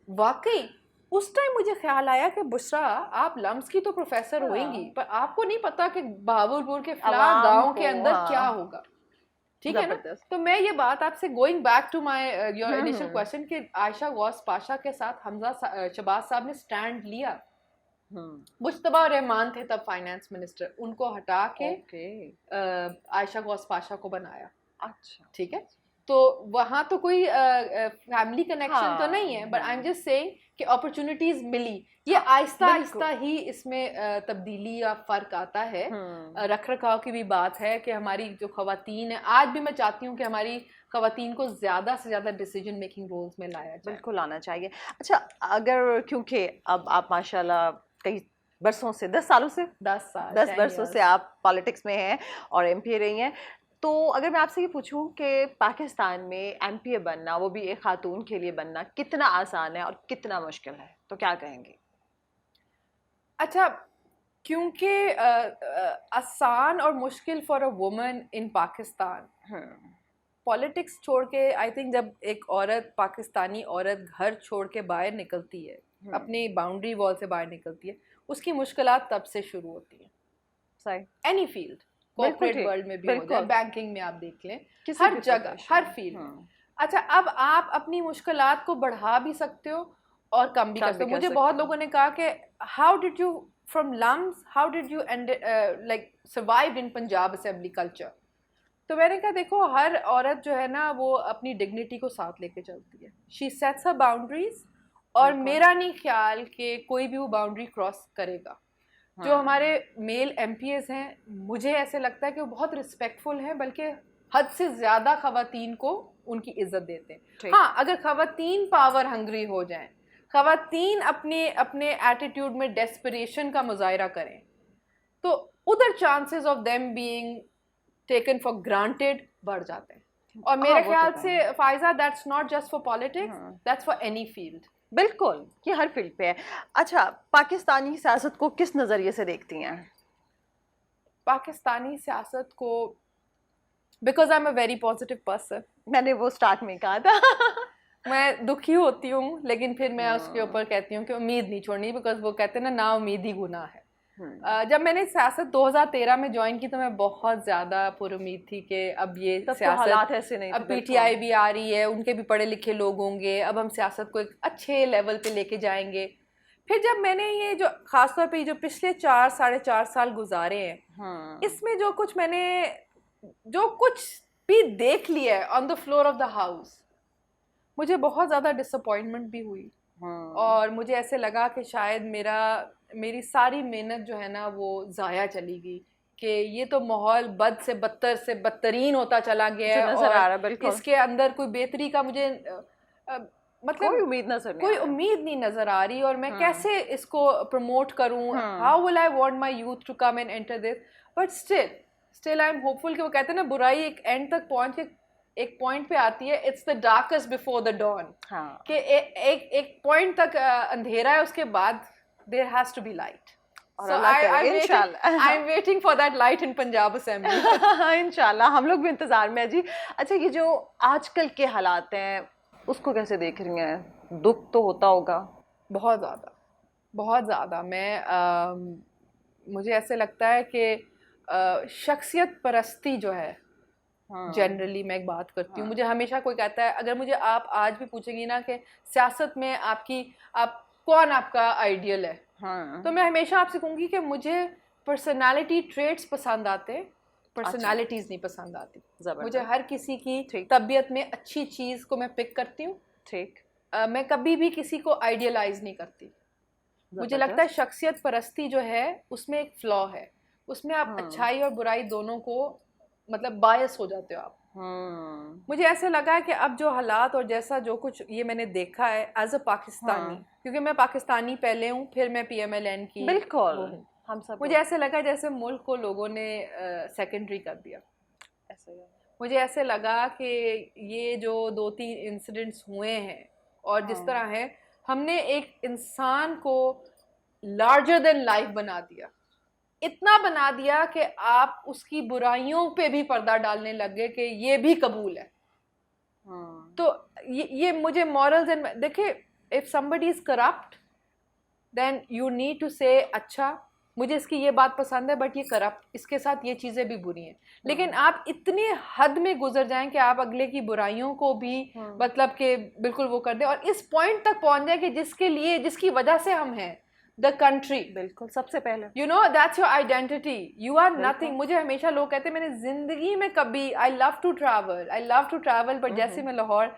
वाकई उस टाइम मुझे ख्याल आया कि बुशरा, आप लम्स की तो प्रोफेसर होंगी, पर आपको नहीं पता कि भावलपुर के फला गांव के अंदर क्या होगा। ठीक है ना। तो मैं ये बात आपसे, going back to my your initial question, कि आयशा गौस पाशा के साथ शहबाज साहब ने स्टैंड लिया। मुश्तबा रहमान थे तब फाइनेंस मिनिस्टर, उनको हटा के आयशा गौस पाशा को बनाया। अच्छा, ठीक है। तो वहाँ तो कोई फैमिली कनेक्शन तो नहीं है, but I am just saying कि अपॉर्चुनिटीज मिली। ये आहिस्ता आहिस्ता ही इसमें तब्दीली या फ़र्क आता है। रख रखाव की भी बात है कि हमारी जो ख़वातीन है, आज भी मैं चाहती हूँ कि हमारी ख़वातीन को ज़्यादा से ज़्यादा डिसीजन मेकिंग रोल्स में लाया जाए। बिल्कुल आना चाहिए। अच्छा, अगर क्योंकि अब आप माशाल्लाह कई बरसों से 10 बरसों से आप पॉलिटिक्स में हैं और MP रही हैं, तो अगर मैं आपसे ये पूछूं कि पाकिस्तान में MP बनना, वो भी एक खातून के लिए बनना, कितना आसान है और कितना मुश्किल है, तो क्या कहेंगी? अच्छा, क्योंकि आसान और मुश्किल for a woman in Pakistan, politics छोड़ के, आई थिंक जब एक औरत, पाकिस्तानी औरत घर छोड़ के बाहर निकलती है, अपनी बाउंड्री वॉल से बाहर निकलती है, उसकी मुश्किलात तब से शुरू होती है। सही, एनी फील्ड, कॉर्पोरेट वर्ल्ड में भी हो जाए, बैंकिंग में आप देख लें, हर जगह, हर फील्ड में। अच्छा, अब आप अपनी मुश्किलात को बढ़ा भी सकते हो और कम भी कर सकते हो। मुझे बहुत लोगों ने कहा कि how did you from LUMS, how did you like survive in Punjab assembly culture. तो मैंने कहा देखो, हर औरत जो है ना वो अपनी डिग्निटी को साथ लेके चलती है। शी सेट्स हर बाउंड्रीज, और मेरा नहीं ख्याल कि कोई भी वो बाउंड्री क्रॉस करेगा। जो हमारे मेल MPs हैं, मुझे ऐसे लगता है कि वो बहुत रिस्पेक्टफुल हैं, बल्कि हद से ज़्यादा ख़वातीन को उनकी इज्जत देते हैं। हाँ, अगर ख़वातीन पावर हंग्री हो जाएं, ख़वातीन अपने एटीट्यूड में डेस्परेशन का मुजाहिरा करें, तो उधर chances of them being taken for granted बढ़ जाते हैं। और मेरे ख्याल से Faiza, that's not just for politics, that's for any field. बिल्कुल, ये हर फील्ड पे है। अच्छा, पाकिस्तानी सियासत को किस नज़रिए से देखती हैं? पाकिस्तानी सियासत को, because I am a very positive person, मैंने वो स्टार्ट में कहा था मैं दुखी होती हूँ, लेकिन फिर मैं उसके ऊपर कहती हूँ कि उम्मीद नहीं छोड़नी, बिकॉज वो कहते हैं ना उम्मीद ही गुनाह है। जब मैंने सियासत 2013 में ज्वाइन की तो मैं बहुत ज़्यादा पुरुम्मीद थी कि अब ये सियासत ऐसे नहीं, अब PTI भी आ रही है, उनके भी पढ़े लिखे लोग होंगे, अब हम सियासत को एक अच्छे लेवल पे लेके जाएंगे। फिर जब मैंने ये जो ख़ासतौर पे जो पिछले 4 साढ़े 4 साल गुजारे हैं, इसमें जो कुछ भी देख लिया है on the floor of the house, मुझे बहुत ज़्यादा डिसअपॉइंटमेंट भी हुई। और मुझे ऐसे लगा कि शायद मेरी सारी मेहनत जो है ना वो ज़ाया चली गई, कि ये तो माहौल बद से बदतरीन होता चला गया है नजर आ रहा है, और इसके अंदर कोई बेहतरी का मुझे मतलब कोई उम्मीद नहीं नजर आ रही, और मैं कैसे इसको प्रमोट करूं, how will I want my youth to come and enter this, but still I am hopeful कि वो कहते हैं ना बुराई एक एंड तक पहुंच के एक पॉइंट पे आती है, it's the darkest before the dawn, कि एक पॉइंट तक अंधेरा है, उसके बाद there has to be light. So I'm waiting for that light in Punjab Assembly. इंशाल्लाह, हम लोग भी इंतजार में हैं जी। अच्छा, ये जो आजकल के हालात हैं उसको कैसे देख रही हैं? दुख तो होता होगा बहुत ज़्यादा। मुझे ऐसे लगता है कि शख्सियत परस्ती जो है, जनरली मैं एक बात करती हूँ, मुझे हमेशा कोई कहता है, अगर मुझे आप आज भी पूछेंगी ना कि सियासत में कौन आपका आइडियल है, तो मैं हमेशा आपसे कहूँगी कि मुझे पर्सनालिटी ट्रेट्स पसंद आते, पर्सनालिटीज़ नहीं पसंद आती। मुझे हर किसी की तबीयत में अच्छी चीज़ को मैं पिक करती हूँ, ठीक। मैं कभी भी किसी को आइडियलाइज नहीं करती। मुझे लगता है शख्सियत परस्ती जो है उसमें एक फ्लॉ है, उसमें आप अच्छाई और बुराई दोनों को मतलब बायस हो जाते हो आप। मुझे ऐसे लगा है कि अब जो हालात और जैसा जो कुछ ये मैंने देखा है एज अ पाकिस्तानी, क्योंकि मैं पाकिस्तानी पहले हूँ, फिर मैं PMLN की, बिल्कुल हम सब, मुझे ऐसे लगा जैसे मुल्क को लोगों ने सेकेंडरी कर दिया। मुझे ऐसे लगा कि ये जो 2-3 इंसिडेंट्स हुए हैं और जिस तरह है, हमने एक इंसान को लार्जर देन लाइफ बना दिया, इतना बना दिया कि आप उसकी बुराइयों पे भी पर्दा डालने लगे कि ये भी कबूल है। तो ये मुझे मॉरल्स एंड, देखिए, if somebody is corrupt then you need to say अच्छा मुझे इसकी ये बात पसंद है बट ये करप्ट, इसके साथ ये चीज़ें भी बुरी हैं। लेकिन आप इतने हद में गुजर जाएं कि आप अगले की बुराइयों को भी मतलब कि बिल्कुल वो कर दें और इस पॉइंट तक पहुंच जाए कि जिसकी वजह से हम हैं, द कंट्री, बिल्कुल सबसे पहले, you know that's your identity, you are nothing. मुझे हमेशा लोग कहते हैं, मैंने जिंदगी में कभी, I love to travel but जैसे मैं लाहौर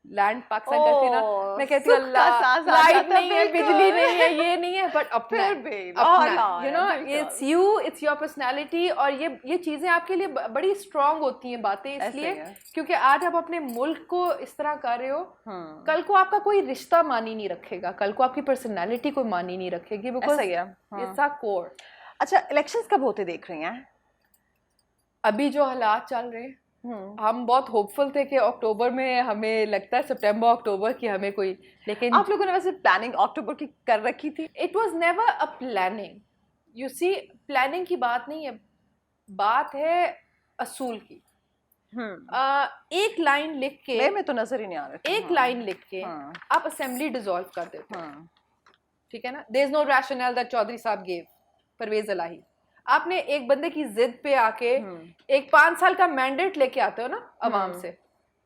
लैंड पाकिस्तान करती ना, मैं कहती हूँ लाइट नहीं है, बिजली नहीं है, ये नहीं है, बट अपना, you know, it's you, it's your personality. और ये चीजें आपके लिए बड़ी स्ट्रांग होती हैं बातें, इसलिए क्योंकि आज आप अपने मुल्क को इस तरह कर रहे हो, कल को आपका कोई रिश्ता मानी नहीं रखेगा, कल को आपकी पर्सनालिटी कोई मानी नहीं रखेगी, बिकॉज इट्स अ कोर। अच्छा, इलेक्शंस कब होते देख रही हैं? अभी जो हालात चल रहे हैं, हम बहुत होपफुल थे कि अक्टूबर में, हमें लगता है सितंबर अक्टूबर की हमें कोई, लेकिन आप लोगों ने वैसे प्लानिंग अक्टूबर की कर रखी थी? It was never a planning, you see, planning की बात नहीं है, बात है असूल की। एक लाइन लिख के, में तो नजर ही नहीं आ रहा, एक लाइन लिख के आप असेंबली डिसॉल्व कर देते हो, ठीक है ना। There is no rational that Chaudhry साहब गेव, परवेज इलाही। आपने एक बंदे की जिद पे आके एक 5 साल का मैंडेट लेके आते हो ना अवाम से,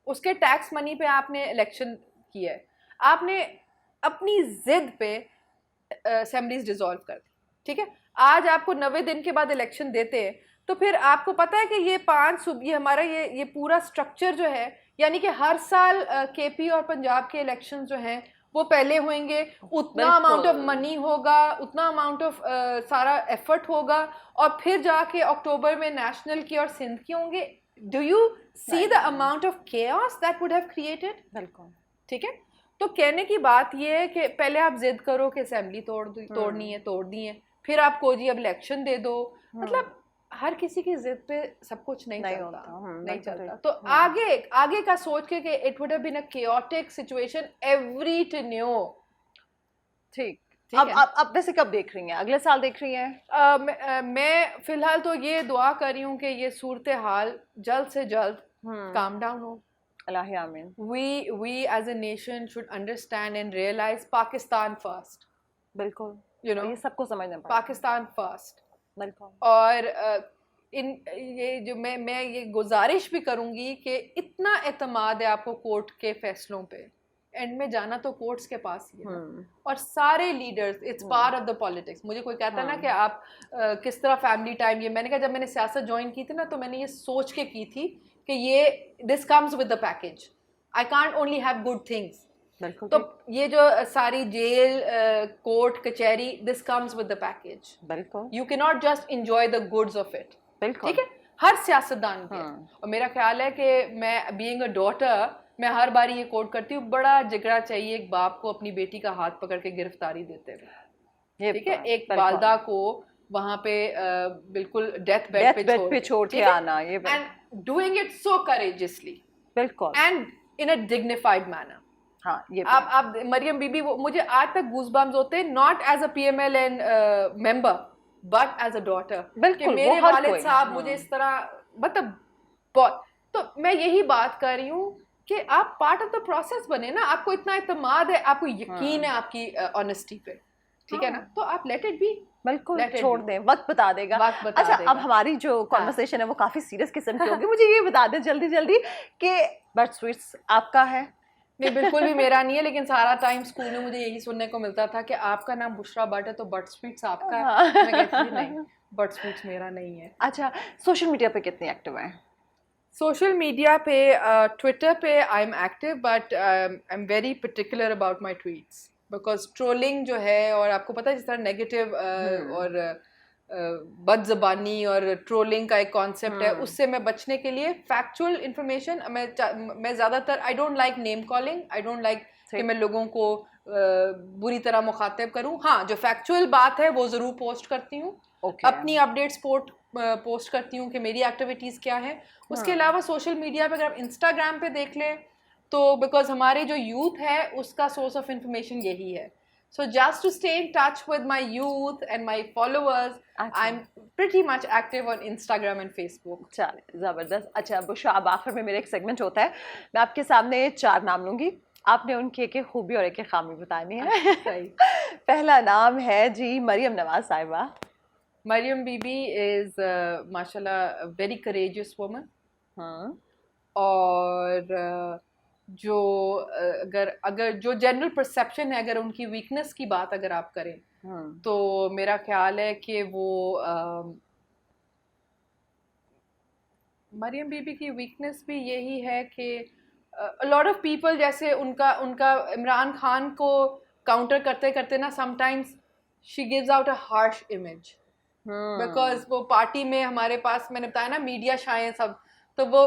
उसके टैक्स मनी पे आपने इलेक्शन किया है, आपने अपनी जिद पे असेंबलीज डिसॉल्व कर दी, ठीक है। आज आपको 90 दिन के बाद इलेक्शन देते हैं, तो फिर आपको पता है कि ये 5 सूबे, हमारा ये पूरा स्ट्रक्चर जो है, यानी कि हर साल KP और पंजाब के इलेक्शन जो हैं वो पहले होंगे, उतना अमाउंट ऑफ मनी होगा, उतना अमाउंट ऑफ सारा एफर्ट होगा, और फिर जाके अक्टूबर में नेशनल की और सिंध की होंगे। Do you see the amount of chaos that would have created? बिल्कुल, ठीक है। तो कहने की बात ये है कि पहले आप जिद करो कि असेंबली तोड़नी है, तोड़ दी है, फिर आपको जी अब इलेक्शन दे दो, मतलब हर किसी की जिद पे सब कुछ नहीं चलता। तो आगे का सोच के कि it would have been a chaotic situation every to new, ठीक। अब वैसे कब देख रही हैं? अगले साल देख रही हैं? मैं फिलहाल तो ये दुआ कर रही हूँ कि ये सूरत हाल जल्द से जल्द काम डाउन हो। अल्लाह आमीन। We as a nation should understand and realize Pakistan first. बिल्कुल, you know, ये सबको समझना पड़ेगा, पाकिस्तान फर्स्ट। बिल्कुल। और ये जो मैं ये गुजारिश भी करूंगी कि इतना एतमाद है आपको कोर्ट के फैसलों पे, एंड में जाना तो कोर्ट्स के पास ही है, और सारे leaders, it's part of the politics. मुझे कोई कहता है ना कि आप किस तरह फैमिली टाइम, ये मैंने कहा, जब मैंने सियासत ज्वाइन की थी ना, तो मैंने ये सोच के की थी कि ये this comes with the package, I can't only have good things. बिल्कुल। तो ये जो सारी जेल, कोर्ट, कचहरी, this comes with the package. बिल्कुल। You can not just enjoy the goods of it. बिल्कुल। ठीक है, हर सियासतदान के। और मेरा ख्याल है कि मैं बीइंग अ डॉटर, मैं हर बार ये कोट करती हूँ, बड़ा जिगरा चाहिए एक बाप को अपनी बेटी का हाथ पकड़ के गिरफ्तारी देते हुए। ठीक है, एक वालदा को वहां पे बिल्कुल डेथ बेड पे छोड़ के आना, ये and doing it so courageously. बिल्कुल। And in a dignified manner. हाँ, ये आप मरियम बीबी, वो मुझे आज तक गूज़बम्स होते हैं, not as a PMLN member but as a daughter. बिल्कुल, मेरे वालिद साहब मुझे इस तरह, मतलब बहुत। तो मैं यही बात कर रही हूँ कि आप पार्ट ऑफ द प्रोसेस बने ना, आपको इतना इत्मीनान है, आपको यकीन है आपकी ऑनेस्टी पे, ठीक है ना, तो आप लेट इट बी। बिल्कुल छोड़ दें, वक्त बता देगा। अच्छा, अब हमारी जो कॉन्वर्सेशन है वो काफी सीरियस किस्म की होगी। मुझे ये बता दें जल्दी जल्दी कि बट स्वीट्स आपका है? नहीं, बिल्कुल भी मेरा नहीं है, लेकिन सारा टाइम स्कूल में मुझे यही सुनने को मिलता था कि आपका नाम बुशरा बट है तो बट स्वीट्स आपका है। मैं कहती थी नहीं, बट स्वीट्स मेरा नहीं है। अच्छा, सोशल मीडिया पे कितने एक्टिव हैं? सोशल मीडिया पे ट्विटर पे I am active, but I am very particular about my tweets, because trolling जो है, और आपको पता है जिस तरह नेगेटिव और बदज़बानी और ट्रोलिंग का एक कॉन्सेप्ट है, उससे मैं बचने के लिए फैक्चुअल इन्फॉर्मेशन, मैं ज़्यादातर, I don't like name calling, I don't like कि मैं लोगों को बुरी तरह मुखातिब करूं। हाँ, जो फैक्चुअल बात है वो ज़रूर पोस्ट करती हूँ। अपनी अपडेट्स पोस्ट करती हूँ कि मेरी एक्टिविटीज़ क्या है। उसके अलावा सोशल मीडिया पे अगर आप इंस्टाग्राम पे देख लें तो बिकॉज हमारे जो यूथ है उसका सोर्स ऑफ इंफॉर्मेशन यही है, so just to stay in touch with my youth and my followers, I'm pretty much active on Instagram and Facebook. चलिए, ज़बरदस्त। अच्छा बुशरा, अब आखिर में मेरा एक सेगमेंट होता है, मैं आपके सामने 4 नाम लूँगी, आपने उनकी एक खूबी और एक खामी बतानी है। सही। पहला नाम है जी मरियम नवाज साहिबा। मरियम बीबी is माशाल्लाह very courageous woman. और जो अगर जो जनरल परसेप्शन है, अगर उनकी वीकनेस की बात अगर आप करें तो मेरा ख्याल है कि वो मरियम बीबी की वीकनेस भी यही है कि लॉट ऑफ पीपल जैसे उनका इमरान खान को काउंटर करते करते ना sometimes she gives out a harsh image, because वो पार्टी में हमारे पास, मैंने बताया ना, मीडिया शायद सब, तो वो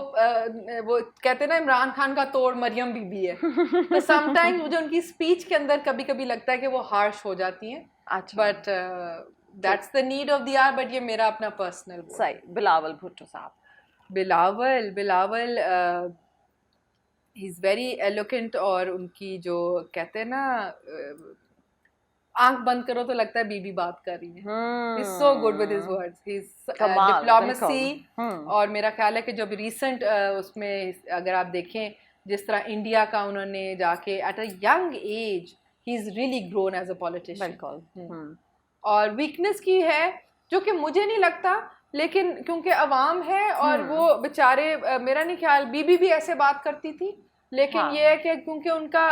कहते हैं ना इमरान खान का तोड़ मरियम बीबी है। तो समटाइम्स मुझे उनकी स्पीच के अंदर कभी कभी लगता है कि वो हार्श हो जाती हैं। But that's the need of the hour, but ये मेरा अपना पर्सनल। सही। बिलावल भुट्टो साहब। Bilawal he is very eloquent, और उनकी जो कहते हैं ना आंख बंद करो तो लगता है बीबी बात कर रही है। He is so good with his words, he is diplomacy. और मेरा ख्याल है कि जब रिसेंट उसमें अगर आप देखें जिस तरह इंडिया का उन्होंने जाके at a young age he is really grown as a politician. और वीकनेस की है जो कि मुझे नहीं लगता, लेकिन क्योंकि अवाम है और वो बेचारे, मेरा नहीं ख्याल बीबी भी ऐसे बात करती थी, लेकिन ये है कि क्योंकि उनका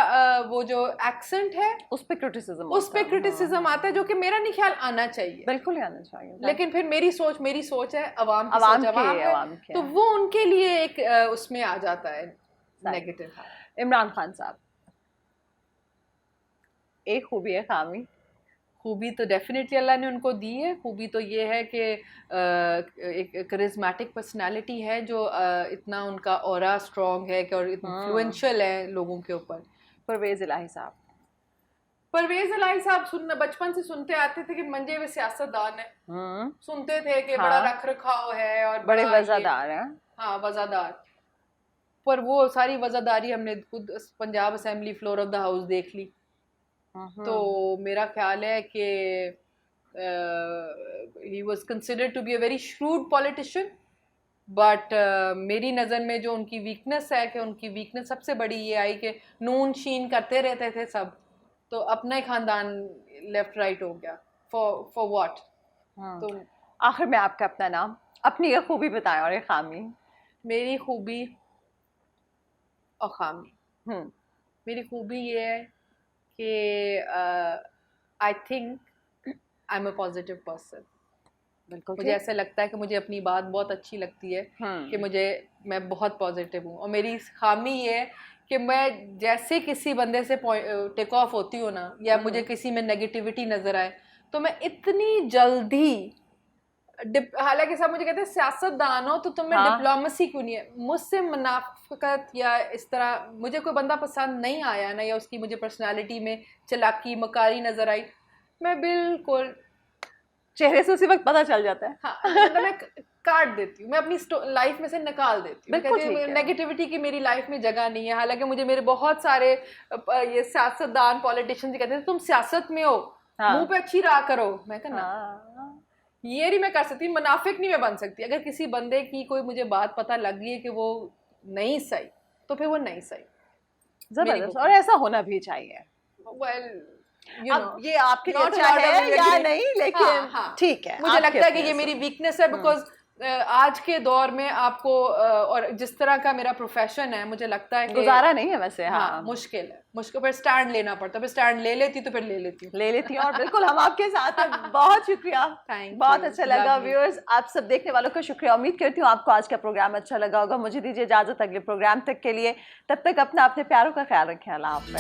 वो जो एक्सेंट है उस पे क्रिटिसिज्म आता है, जो कि मेरा नहीं ख्याल आना चाहिए। बिल्कुल ही आना चाहिए, लेकिन फिर मेरी सोच है, अवाम की सोच अवाम है, तो वो उनके लिए एक उसमें आ जाता है नेगेटिव। इमरान खान साहब, एक खूबी है खामी? खूबी तो डेफिनेटली अल्लाह ने उनको दी है। खूबी तो ये है कि एक करिज्मेटिक पर्सनालिटी है, जो इतना उनका ऑरा स्ट्रॉन्ग है कि और इन्फ्लुएंशियल है लोगों के ऊपर। परवेज़ इलाही साहब। परवेज़ इलाही साहब बचपन से सुनते आते थे कि मंजे हुए सियासतदान है, सुनते थे कि बड़ा रख रखाव है और बड़े वज़ादार हैं। हाँ, वज़ादार। पर वो सारी वज़ादारी हमने खुद Punjab assembly floor of the house देख ली। तो मेरा ख्याल है कि he was considered to be a very shrewd politician, but मेरी नज़र में जो उनकी वीकनेस है, कि उनकी वीकनेस सबसे बड़ी ये आई कि नून शीन करते रहते थे सब, तो अपना ही खानदान लेफ्ट राइट हो गया। For what? तो आखिर में आपका अपना नाम, अपनी एक खूबी बताएं और एक खामी। मेरी खूबी और खामी, मेरी खूबी ये है कि I think I am a positive person. बिल्कुल मुझे ऐसा लगता है कि मुझे अपनी बात बहुत अच्छी लगती है कि मैं बहुत पॉजिटिव हूँ, और मेरी खामी ये है कि मैं जैसे किसी बंदे से टेक ऑफ होती हूँ ना, या मुझे किसी में नेगेटिविटी नजर आए, तो मैं इतनी जल्दी, हालांकि सब मुझे कहते हैं सियासतदान हो तो तुम्हें डिप्लोमेसी क्यों नहीं है, मुझसे मुनाफिकत या इस तरह, मुझे कोई बंदा पसंद नहीं आया ना, या उसकी मुझे पर्सनालिटी में चलाकी मकारी नजर आई, मैं बिल्कुल चेहरे से उसी वक्त पता चल जाता है। हाँ, मतलब मैं काट देती हूँ, मैं अपनी लाइफ में से निकाल देती हूँ, कहती हूँ नेगेटिविटी की मेरी लाइफ में जगह नहीं है। हालांकि मुझे मेरे बहुत सारे ये सियासतदान पॉलिटिशियंस कहते हैं तुम सियासत में हो, मुंह पे अच्छी रहा करो, मैं कहना ये नहीं मैं कर सकती, मुनाफिक नहीं मैं बन सकती। अगर किसी बंदे की कोई मुझे बात पता लग गई है कि वो नहीं सही, तो फिर वो नहीं सही, जबरदस्त, और ऐसा होना भी चाहिए। अब ये आपके लिए अच्छा है या नहीं, लेकिन ठीक है, मुझे लगता है कि ये मेरी वीकनेस है, बिकॉज आज के दौर में आपको और जिस तरह का मेरा प्रोफेशन है, मुझे लगता है कि गुजारा नहीं है वैसे। हाँ, मुश्किल है, मुश्किल पर स्टैंड लेना पड़ता है, पर स्टैंड ले लेती तो फिर ले लेती हूँ और बिल्कुल हम आपके साथ हैं। बहुत शुक्रिया, बहुत अच्छा लगा। व्यूअर्स, आप सब देखने वालों का शुक्रिया। उम्मीद करती हूँ आपको आज का प्रोग्राम अच्छा लगा होगा। मुझे दीजिए इजाजत अगले प्रोग्राम तक के लिए, तब तक अपने प्यारों का ख्याल रखें। अल्लाह हाफ़िज़।